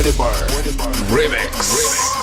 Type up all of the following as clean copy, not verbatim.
Remix.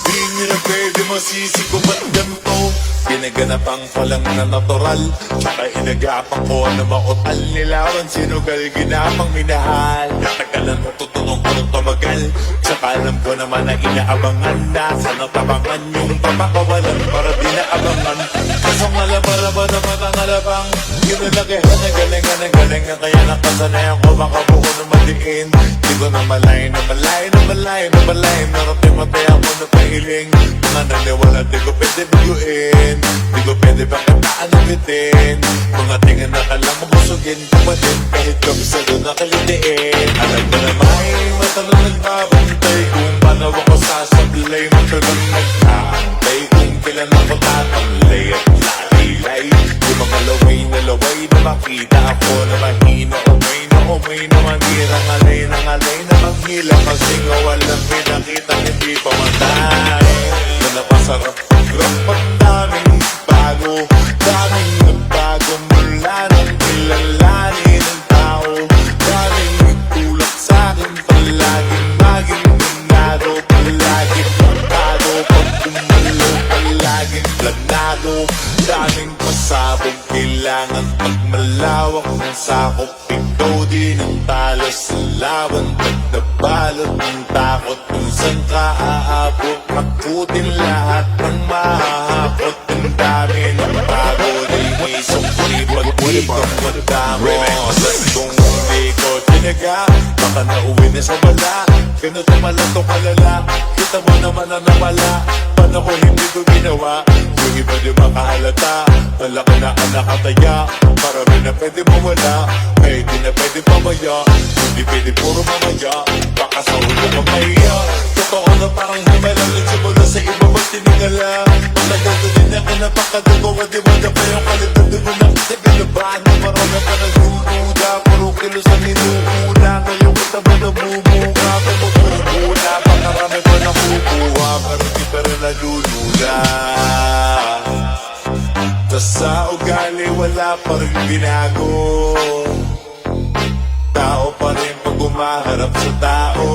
Di nyo na pwede masisi ko ba't ganito? Ginaganapang palang na natural, tsaka inagapang ko na makutal. Nilawan sinugal, ginapang minahal. Natagalan mo tutulong ko nung tumagal, tsaka alam ko naman na inaabangan. Nasa natabangan yung papakawalan para di naabangan. Kasong alabara ba naman ang alabang ginalakihan na galingan ng galingan. Kaya nakasanay ako makabuo na madiin. Di ko na malay na malay na malay na malay. Narating-matay ako na pahiling. Mga naniwala di ko pwede biguin. Di ko pwede pakataan ng bitin. Mga tingin na kalang mabusugin kapatid. Kahit kami sa doon nakalitiin. Alam ko na may matanong nagbabantay. Kung paano ako sasablay. Matagang nagkaantay. Kung kailan ako tatamlay at lalilay. Yung mga laway na makita ako na mahina. Umay na manirang alay ng alay na manghila. Kasi nga walang pinakita hindi pa matay. Na napasarap ang daming bago. Daming nagbago mula nang kilalanin ng tao. Daming nagtulak sa'kin palaging maging binado. Palaging plantado pag umalo. Palaging planado. Daming pasabog kailangan pag malawak ng sakop. Ikaw din ang talo sa laban. Pag nabalot ng takot kung saan ka aabot. Hakutin lahat ng mahahapot. Ang dami ng pagod ay may sukli. Pag di ka madamo kung hindi ko tinaga, baka nauwi na sa wala. Ganito pala to kalala. Kita mo naman na nawala. Paano ko hindi ko ginawa? Yung iba di makahalata. Malaki na ang nakataya. Marami na pwede mawala. Ay di na pwede pamaya. Hindi pwede puro mamaya. Baka sa ulo ka mahiya. Totoo na parang himalang nagsimula sa iba ba't tinigala. Matagal ko din ako napakadugo. Di ba na pa yung kalitan di mo nakita galabahan. Marami pa nagdududa. Puro kilos ang inuuna. Ngayon kita ba namumuka? Tumutubuna. Pakarami pa nakukuha. Pero di pa rin nalulula. Tas sa ugali wala pa rin binago. Tao pa rin pag umaharap sa tao.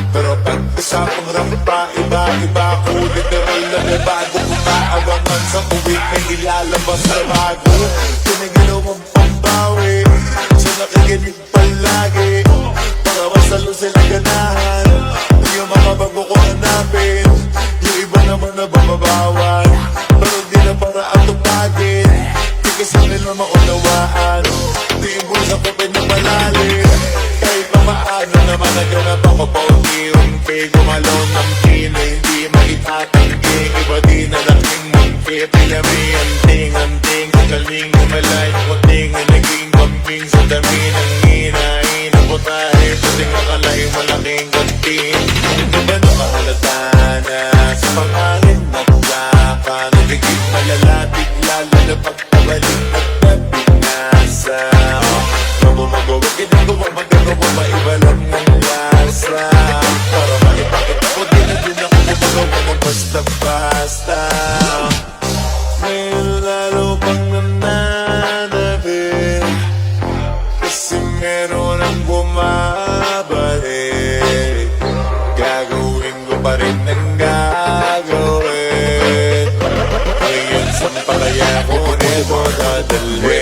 Pero pag usapang rampa, iba-iba ko. Literal na may bago. Kumaawangan sa uwit, may ilalabas na bago. Pinaginawang pambawi, sa nakikinig palagi. Para masalo silang ganahan. Yung mga bago ko hanapin. Yung iba naman na bumabawan. Pero di na para atupagin. Di kasi nila maunawaan. Di ibusa ko pinapalalim. Kahit pa maano naman naganap ako pa unti-unti. Gumalaw ng pina, hindi maitatanggi. Iba di na laking mungki. Pinami-anting-anting. Galing umalay, kuting na naging kambing. Sa dami ng hinahin ang putahe. Puting makalay, malaking kantin. Di ba nakahalata na sa pangangin naglaka. Nagiging malalatig lalo na pagkabalik at nabinasa. Mamumagawag, ginagawa, magagawa, maiba lang ng lasa. Para maipakit ako, di na din ako gumagawa ng basta-basta. Ngayon lalo pang nananabik. Kasi meron ang bumabalik. Gagawin ko pa rin ang gagawin. Ngayon saan pa kaya ko nito dadalhin?